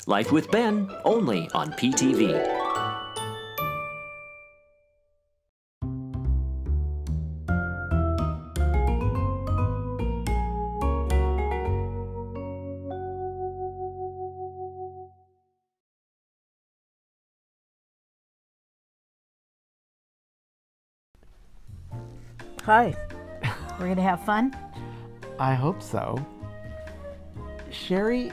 Life with Ben, only on PTV. Hi. We're going to have fun? I hope so. Sherry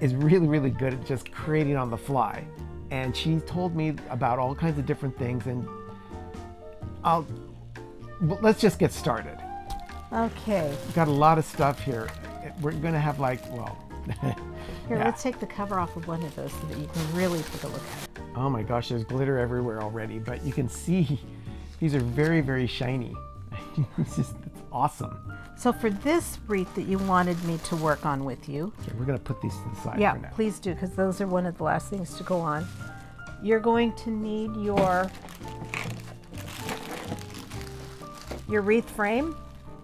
is really, really good at just creating on the fly. And she told me about all kinds of different things, and let's just get started. Okay. We've got a lot of stuff here. We're going to have Here, yeah. let's take the cover off of one of those so that you can really take a look at it. Oh my gosh, there's glitter everywhere already, but you can see these are very, very shiny. It's awesome. So for this wreath that you wanted me to work on with you. Okay, we're going to put these to the side Yeah, for now. please do, because those are one of the last things to go on. You're going to need your wreath frame,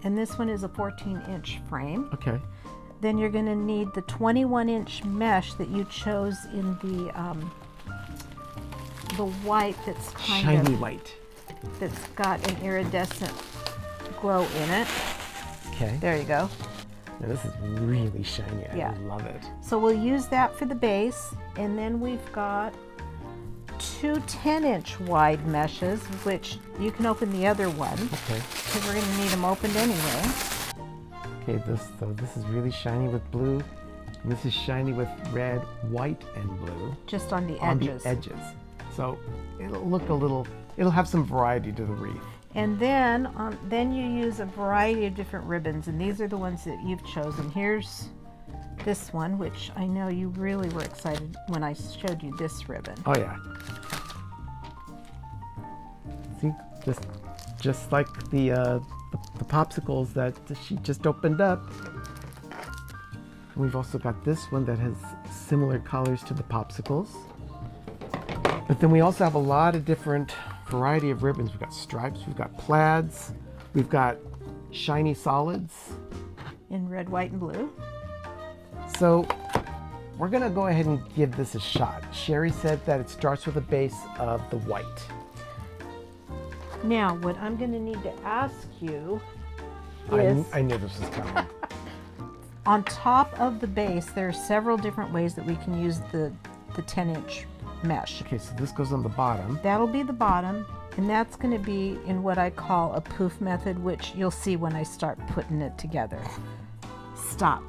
and this one is a 14-inch frame. Okay. Then you're going to need the 21-inch mesh that you chose in the white that's Shiny white. That's got an iridescent glow in it. Okay. There you go. Now this is really shiny. Yeah. I love it. So we'll use that for the base, and then we've got two 10-inch wide meshes, which you can open the other one. Okay. Because we're going to need them opened anyway. Okay, this is really shiny with blue. And this is shiny with red, white, and blue. Just on the edges. On the edges. So it'll look it'll have some variety to the wreath. And then you use a variety of different ribbons, and these are the ones that you've chosen. Here's this one, which I know you really were excited when I showed you this ribbon. Oh yeah. See, just like the popsicles that she just opened up. We've also got this one that has similar colors to the popsicles. But then we also have a lot of different variety of ribbons. We've got stripes, we've got plaids, we've got shiny solids. In red, white, and blue. So we're gonna go ahead and give this a shot. Sherry said that it starts with a base of the white. Now, what I'm gonna need to ask you is... I knew this was coming. On top of the base, there are several different ways that we can use the 10-inch mesh. Okay, so this goes on the bottom. That'll be the bottom, and that's going to be in what I call a poof method, which you'll see when I start putting it together. Stop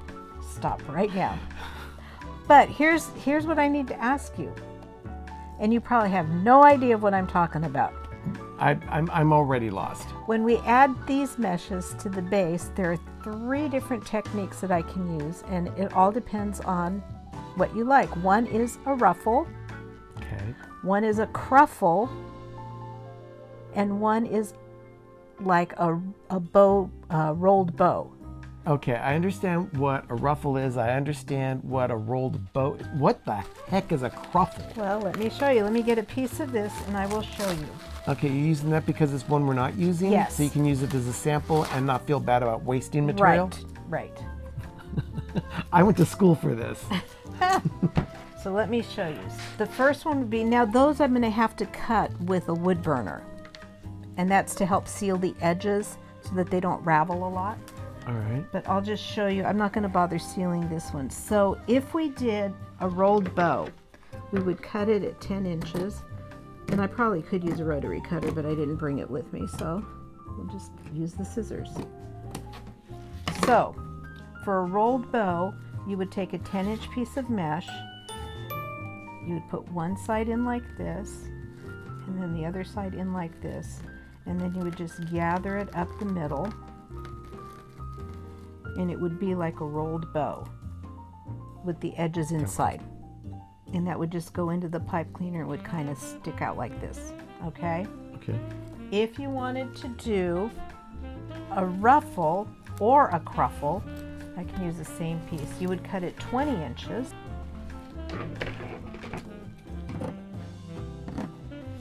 right now. But here's what I need to ask you, and you probably have no idea what I'm talking about. I'm already lost. When we add these meshes to the base, there are 3 different techniques that I can use, and it all depends on what you like. One is a ruffle. Okay. One is a cruffle, and one is like a bow, rolled bow. Okay, I understand what a ruffle is. I understand what a rolled bow is. What the heck is a cruffle? Well, let me show you. Let me get a piece of this, and I will show you. Okay, you're using that because it's one we're not using? Yes. So you can use it as a sample and not feel bad about wasting material? Right. I went to school for this. So let me show you. The first one would be, now those I'm going to have to cut with a wood burner. And that's to help seal the edges so that they don't ravel a lot. All right. But I'll just show you. I'm not going to bother sealing this one. So if we did a rolled bow, we would cut it at 10 inches. And I probably could use a rotary cutter, but I didn't bring it with me. So we'll just use the scissors. So for a rolled bow, you would take a 10-inch piece of mesh. You would put one side in like this, and then the other side in like this, and then you would just gather it up the middle, and it would be like a rolled bow with the edges inside. And that would just go into the pipe cleaner and would kind of stick out like this, okay? Okay. If you wanted to do a ruffle or a cruffle, I can use the same piece. You would cut it 20 inches.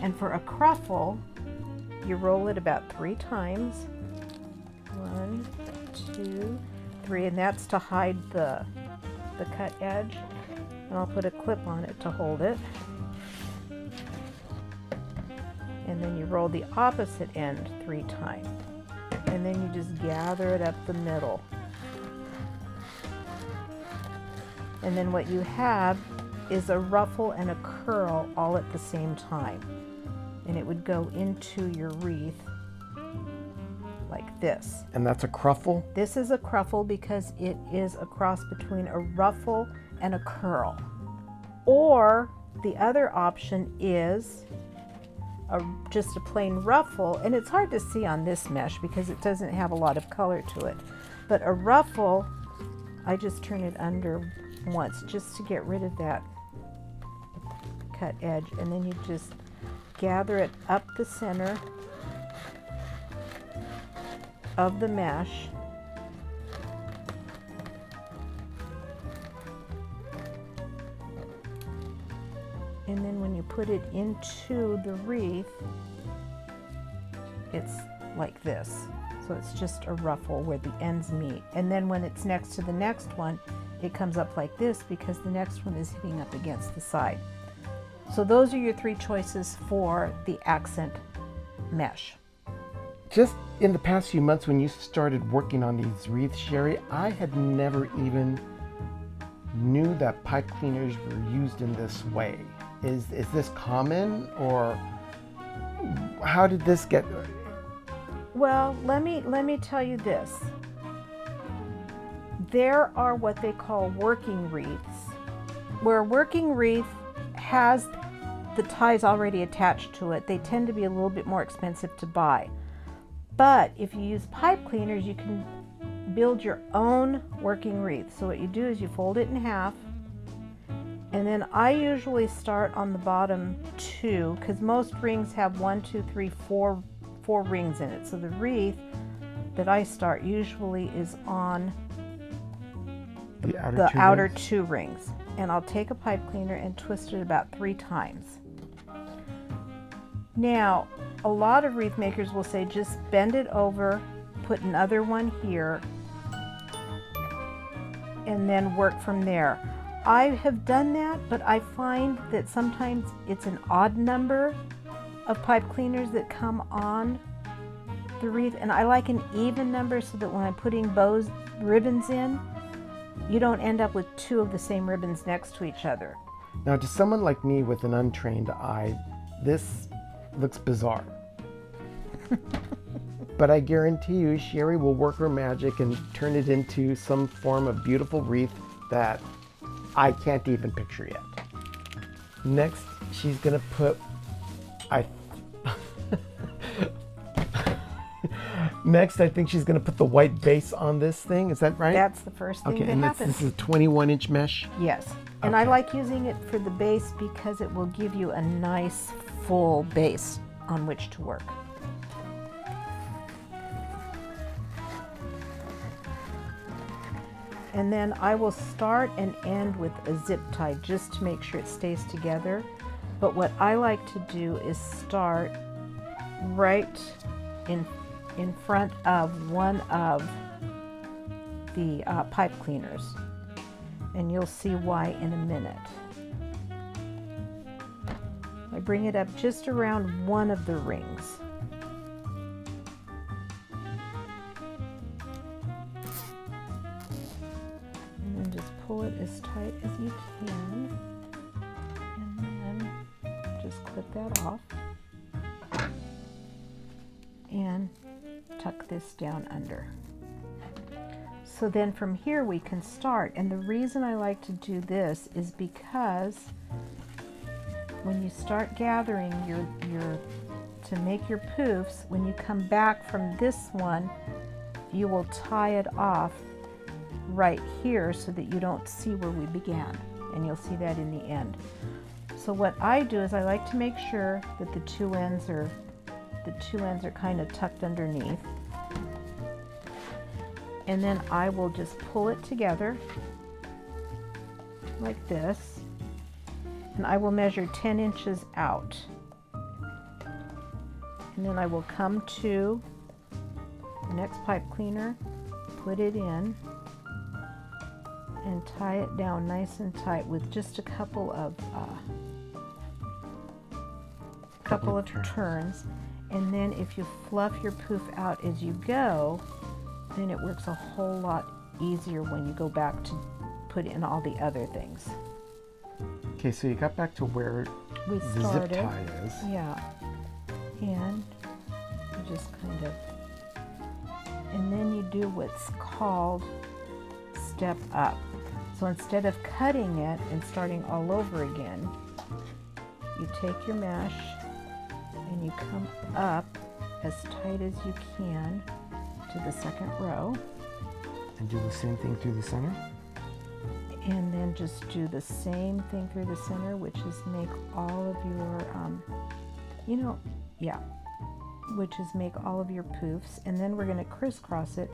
And for a cruffle, you roll it about 3 times. 1, 2, 3, and that's to hide the cut edge. And I'll put a clip on it to hold it. And then you roll the opposite end 3 times. And then you just gather it up the middle. And then what you have is a ruffle and a curl all at the same time. And it would go into your wreath like this. And that's a cruffle? This is a cruffle because it is a cross between a ruffle and a curl. Or the other option is just a plain ruffle, and it's hard to see on this mesh because it doesn't have a lot of color to it. But a ruffle, I just turn it under once just to get rid of that cut edge, and then you just gather it up the center of the mesh. And then when you put it into the wreath, it's like this. So it's just a ruffle where the ends meet. And then when it's next to the next one, it comes up like this because the next one is hitting up against the side. So those are your 3 choices for the accent mesh. Just in the past few months when you started working on these wreaths, Sherry, I had never even knew that pipe cleaners were used in this way. Is this common, or how did this get? Well, let me tell you this. There are what they call working wreaths, where a working wreath has the ties already attached to it. They tend to be a little bit more expensive to buy. But if you use pipe cleaners, you can build your own working wreath. So what you do is you fold it in half, and then I usually start on the bottom 2 because most rings have 1, 2, 3, 4 rings in it. So the wreath that I start usually is on the outer 2 rings. And I'll take a pipe cleaner and twist it about 3 times. Now, a lot of wreath makers will say just bend it over, put another one here, and then work from there. I have done that, but I find that sometimes it's an odd number of pipe cleaners that come on the wreath, and I like an even number so that when I'm putting ribbons in, you don't end up with 2 of the same ribbons next to each other. Now, to someone like me with an untrained eye, this looks bizarre. But I guarantee you, Sherry will work her magic and turn it into some form of beautiful wreath that I can't even picture yet. Next, she's gonna put, Next, I think she's gonna put the white base on this thing. Is that right? That's the first thing that happens. This is a 21-inch mesh? Yes. And I like using it for the base because it will give you a nice full base on which to work. And then I will start and end with a zip tie just to make sure it stays together. But what I like to do is start right in front of one of the pipe cleaners. And you'll see why in a minute. I bring it up just around one of the rings. And then just pull it as tight as you can. And then just clip that off. And tuck this down under. So then from here we can start, and the reason I like to do this is because when you start gathering to make your poofs, when you come back from this one, you will tie it off right here so that you don't see where we began, and you'll see that in the end. So what I do is I like to make sure that the two ends are kind of tucked underneath. And then I will just pull it together like this, and I will measure 10 inches out. And then I will come to the next pipe cleaner, put it in, and tie it down nice and tight with just a couple of turns. And then if you fluff your poof out as you go, then it works a whole lot easier when you go back to put in all the other things. Okay, so you got back to where We the started. zip tie is. Yeah. And you just kind of, and then you do what's called step up. So instead of cutting it and starting all over again, you take your mesh and you come up as tight as you can to the second row. And do the same thing through the center. And then just do the same thing through the center, which is make all of your, which is make all of your poofs. And then we're going to crisscross it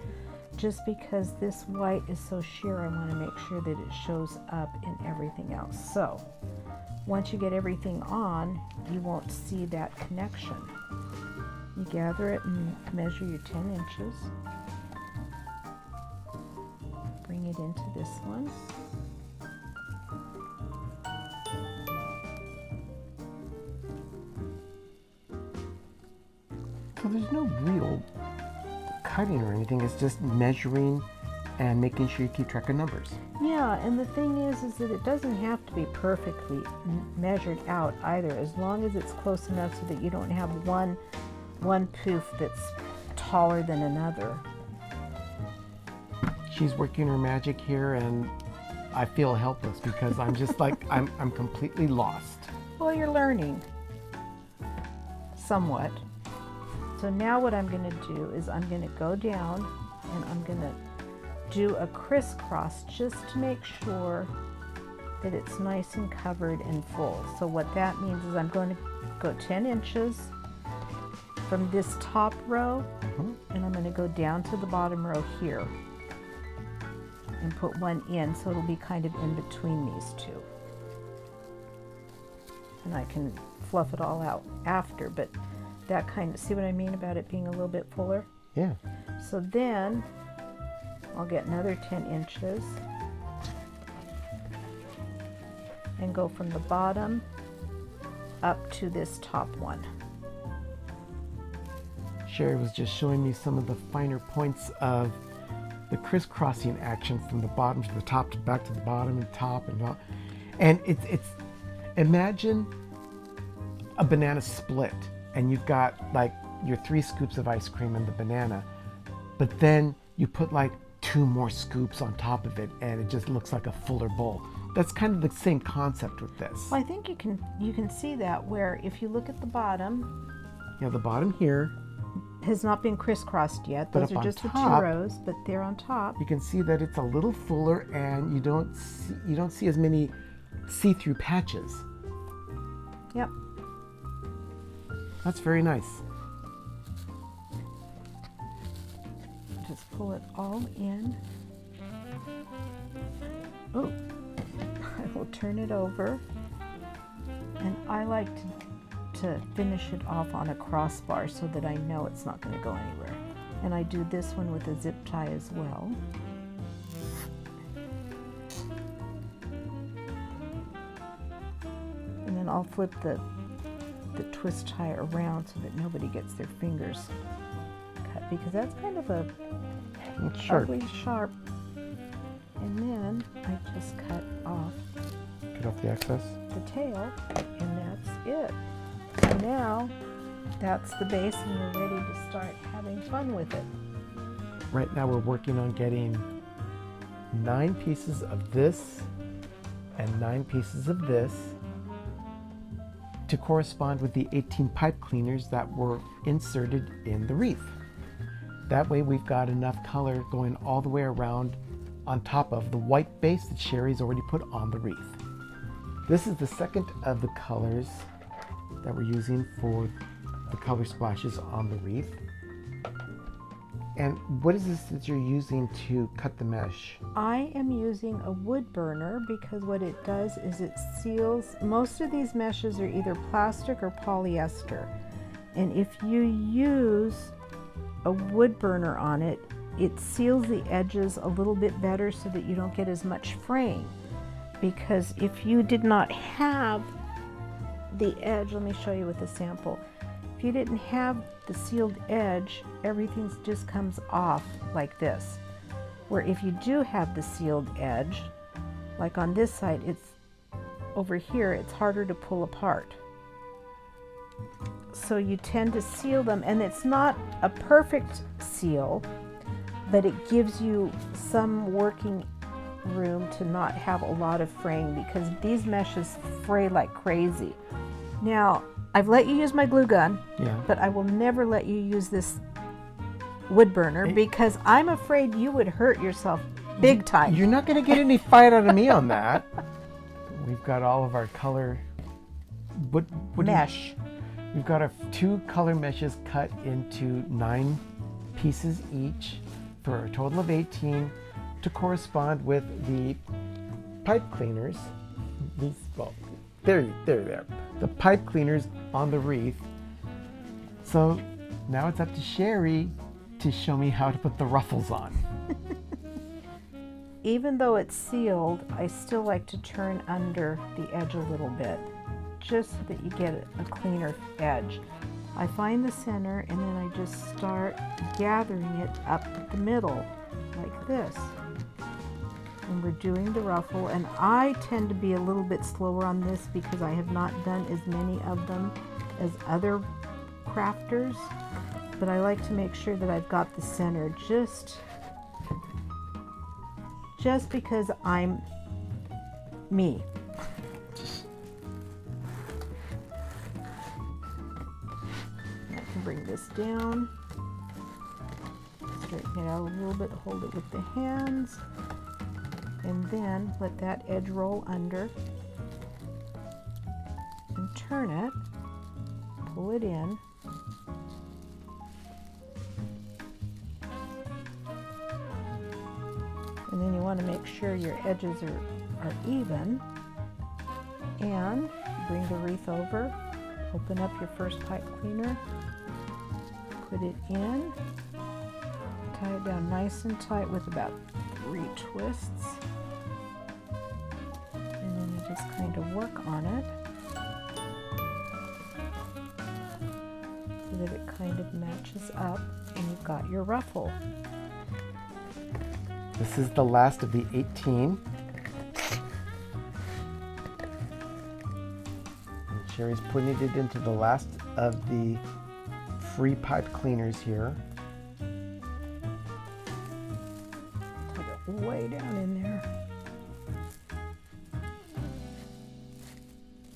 just because this white is so sheer. I want to make sure that it shows up in everything else. So once you get everything on, you won't see that connection. You gather it and measure your 10 inches. Bring it into this one. So there's no real cutting or anything. It's just measuring and making sure you keep track of numbers. Yeah, and the thing is that it doesn't have to be perfectly measured out either, as long as it's close enough so that you don't have one poof that's taller than another. She's working her magic here, and I feel helpless because I'm just like I'm completely lost. Well, you're learning somewhat. So now what I'm going to do is I'm going to go down and I'm going to do a crisscross just to make sure that it's nice and covered and full. So what that means is I'm going to go 10 inches from this top row, and I'm going to go down to the bottom row here and put one in, so it'll be kind of in between these two. And I can fluff it all out after, but that kind of, see what I mean about it being a little bit fuller? Yeah. So then I'll get another 10 inches and go from the bottom up to this top one. Sherry was just showing me some of the finer points of the crisscrossing action from the bottom to the top, to back to the bottom and top and top. And it's imagine a banana split, and you've got like your 3 scoops of ice cream and the banana, but then you put like 2 more scoops on top of it, and it just looks like a fuller bowl. That's kind of the same concept with this. Well, I think you can see that where if you look at the bottom, Yeah, the bottom here, has not been crisscrossed yet. But Those up are on just the 2 top- rows, but they're on top. you can see that it's a little fuller, and you don't see as many see-through patches. Yep. That's very nice. Just pull it all in. Oh, I will turn it over. And I like to finish it off on a crossbar so that I know it's not going to go anywhere. And I do this one with a zip tie as well. And then I'll flip the twist tie around so that nobody gets their fingers cut, because that's kind of a It's sharp. ugly sharp. And then I just cut off Get off the excess. the tail, and that's it. So now that's the base, and we're ready to start having fun with it. Right now we're working on getting 9 pieces of this and 9 pieces of this to correspond with the 18 pipe cleaners that were inserted in the wreath. That way we've got enough color going all the way around on top of the white base that Sherry's already put on the wreath. This is the second of the colors that we're using for the color splashes on the wreath. And what is this that you're using to cut the mesh? I am using a wood burner because what it does is it seals. Most of these meshes are either plastic or polyester. And if you use a wood burner on it, it seals the edges a little bit better so that you don't get as much fraying. Because if you did not have the edge, let me show you with a sample. If you didn't have the sealed edge, everything just comes off like this. Where if you do have the sealed edge, like on this side, it's over here, it's harder to pull apart. So you tend to seal them, and it's not a perfect seal, but it gives you some working room to not have a lot of fraying, because these meshes fray like crazy. Now, I've let you use my glue gun, but I will never let you use this wood burner because I'm afraid you would hurt yourself big time. You're not going to get any fight out of me on that. We've got all of our color mesh. We've got our 2 color meshes cut into 9 pieces each for a total of 18 to correspond with the pipe cleaners. These, well, they're there. The pipe cleaners on the wreath. So now it's up to Sherry to show me how to put the ruffles on. Even though it's sealed, I still like to turn under the edge a little bit, just so that you get a cleaner edge. I find the center and then I just start gathering it up the middle like this. And we're doing the ruffle, and I tend to be a little bit slower on this because I have not done as many of them as other crafters, but I like to make sure that I've got the center just because I'm me. I can bring this down, straighten it out a little bit, hold it with the hands, and then let that edge roll under and turn it, pull it in, and then you want to make sure your edges are even, and bring the wreath over, open up your first pipe cleaner, put it in, tie it down nice and tight with about 3 twists, and then you just kind of work on it so that it kind of matches up and you've got your ruffle. This is the last of the 18. And Sherry's putting it into the last of the free pipe cleaners here. Tuck it way down in there.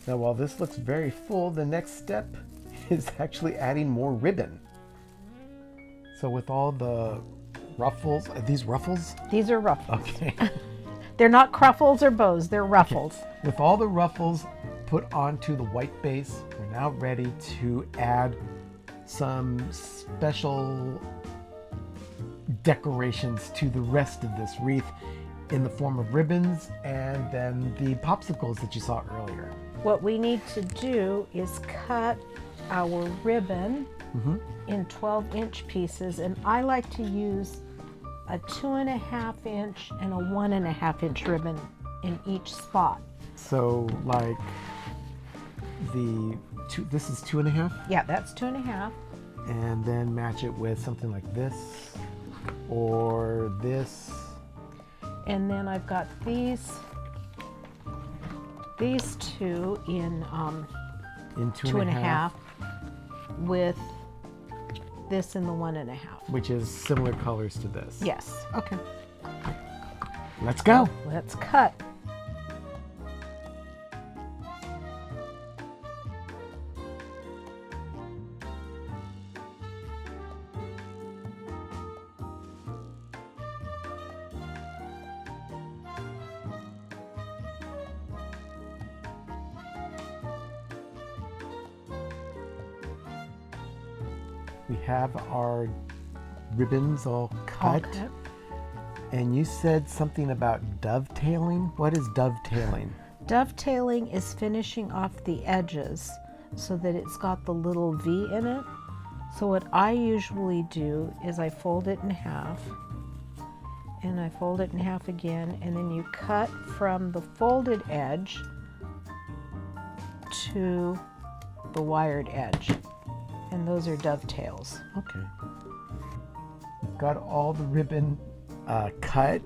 Now while this looks very full, the next step is actually adding more ribbon. So with all the ruffles, are these ruffles? These are ruffles. Okay. They're not cruffles or bows, they're ruffles. Okay. With all the ruffles put onto the white base, we're now ready to add some special decorations to the rest of this wreath in the form of ribbons and then the popsicles that you saw earlier. What we need to do is cut our ribbon in 12-inch pieces, and I like to use a 2.5 inch and a 1.5 inch ribbon in each spot. So like this is 2.5? Yeah, that's 2.5. And then match it with something like this or this. And then I've got these two in 2.5 with this in the 1.5. Which is similar colors to this. Yes. Okay. Let's go. Let's cut. We have our ribbons all cut. And you said something about dovetailing. What is dovetailing? Dovetailing is finishing off the edges so that it's got the little V in it. So what I usually do is I fold it in half and I fold it in half again, and then you cut from the folded edge to the wired edge, and those are dovetails. Okay. We've got all the ribbon cut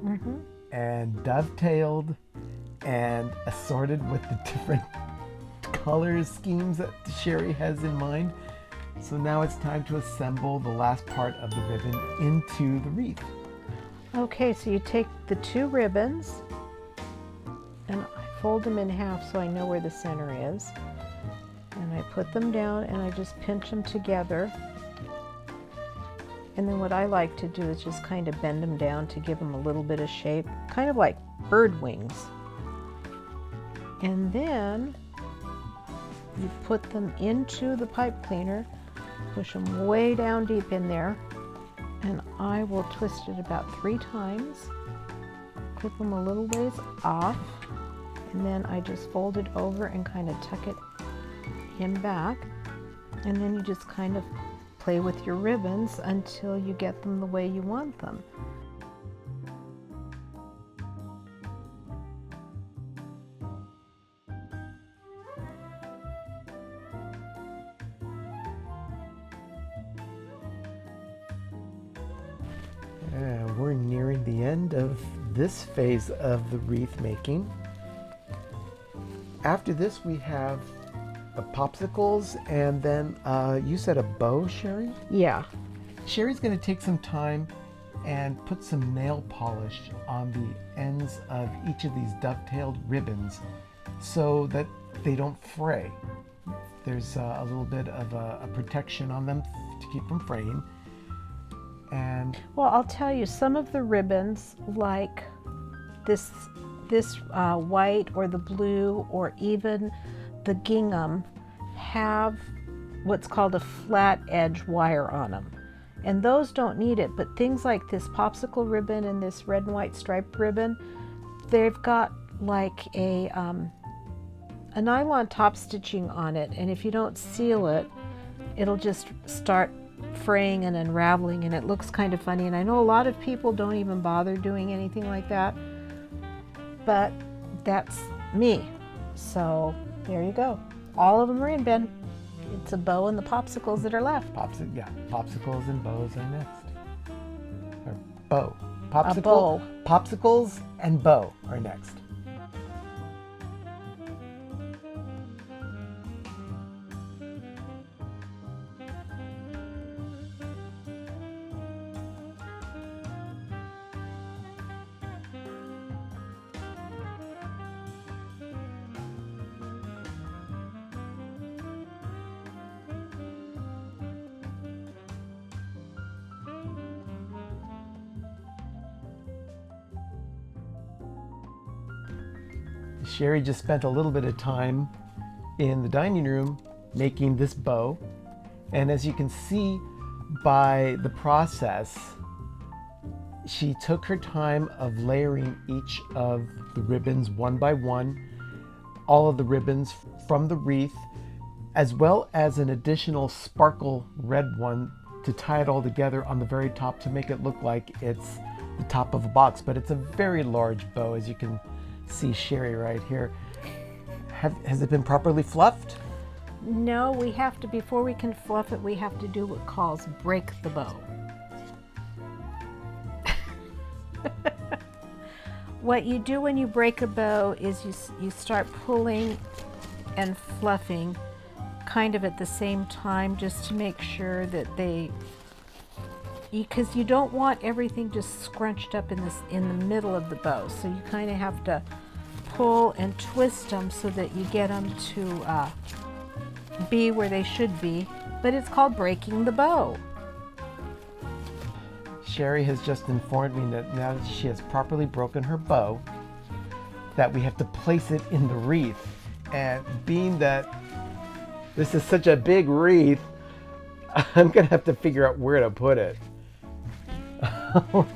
and dovetailed and assorted with the different color schemes that Sherry has in mind. So now it's time to assemble the last part of the ribbon into the wreath. Okay, so you take the two ribbons and I fold them in half so I know where the center is. And I put them down and I just pinch them together. And then what I like to do is just kind of bend them down to give them a little bit of shape, kind of like bird wings. And then you put them into the pipe cleaner, push them way down deep in there, and I will twist it about 3 times, clip them a little ways off, and then I just fold it over and kind of tuck it in back, and then you just kind of play with your ribbons until you get them the way you want them. We're nearing the end of this phase of the wreath making. After this, we have the popsicles, and then you said a bow, Sherry? Yeah. Sherry's going to take some time and put some nail polish on the ends of each of these dovetailed ribbons so that they don't fray. There's a little bit of a protection on them to keep from fraying. And well, I'll tell you, some of the ribbons, like this white or the blue or even the gingham, have what's called a flat edge wire on them. And those don't need it, but things like this popsicle ribbon and this red and white striped ribbon, they've got like a nylon top stitching on it, and if you don't seal it, it'll just start fraying and unraveling, and it looks kind of funny. And I know a lot of people don't even bother doing anything like that, but that's me. So there you go. All of them are in, Ben. It's a bow and the popsicles that are left. Popsicles and bows are next. Or bow. A bow. Popsicles and bow are next. Sherry just spent a little bit of time in the dining room making this bow. And as you can see by the process, she took her time of layering each of the ribbons one by one, all of the ribbons from the wreath, as well as an additional sparkle red one to tie it all together on the very top to make it look like it's the top of a box. But it's a very large bow, as you can see Sherry right here. Has it been properly fluffed? No, we have to, before we can fluff it, we have to do what calls break the bow. What you do when you break a bow is you start pulling and fluffing kind of at the same time, just to make sure that because you don't want everything just scrunched up in the middle of the bow. So you kind of have to pull and twist them so that you get them to be where they should be. But it's called breaking the bow. Sherry has just informed me that now that she has properly broken her bow, that we have to place it in the wreath. And being that this is such a big wreath, I'm gonna have to figure out where to put it.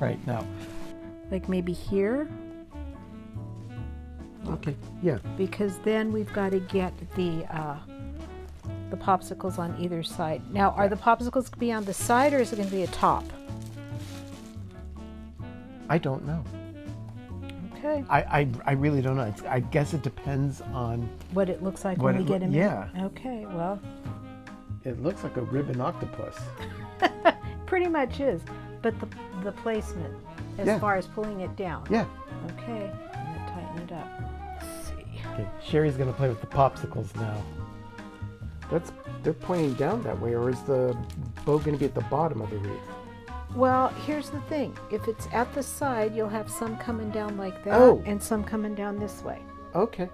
Right now. Like maybe here? Okay, yeah. Because then we've got to get the popsicles on either side. Now, are the popsicles going to be on the side, or is it going to be a top? I don't know. Okay. I really don't know. I guess it depends on What it looks like what when we get him yeah. in. Okay, well, It looks like a ribbon octopus. pretty much is. But the placement, as Yeah. far as pulling it down. Yeah. Okay, I'm going to tighten it up. Let's see. Okay, Sherry's gonna play with the popsicles now. They're pointing down that way, or is the bow gonna be at the bottom of the wreath? Well, here's the thing. If it's at the side, you'll have some coming down like that Oh. and some coming down this way. Okay.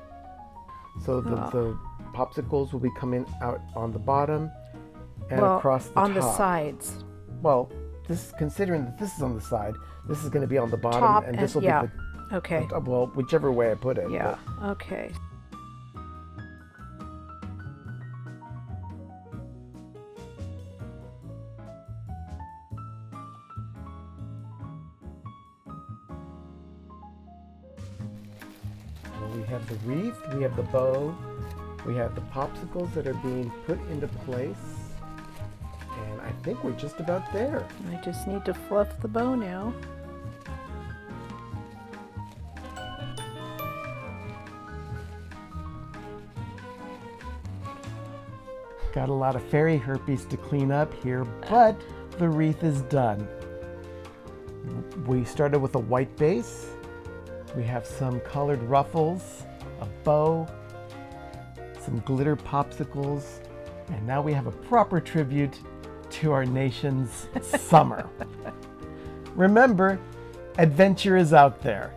So the popsicles will be coming out on the bottom and well, across the on top. the sides. Well, considering that this is on the side, this is going to be on the bottom, Top and this will yeah. be Okay. well, whichever way I put it. Yeah. Okay. Well, we have the wreath, we have the bow, we have the popsicles that are being put into place, and I think we're just about there. I just need to fluff the bow now. Got a lot of fairy herpes to clean up here, but the wreath is done. We started with a white base. We have some colored ruffles, a bow, some glitter popsicles, and now we have a proper tribute to our nation's summer. Remember, adventure is out there.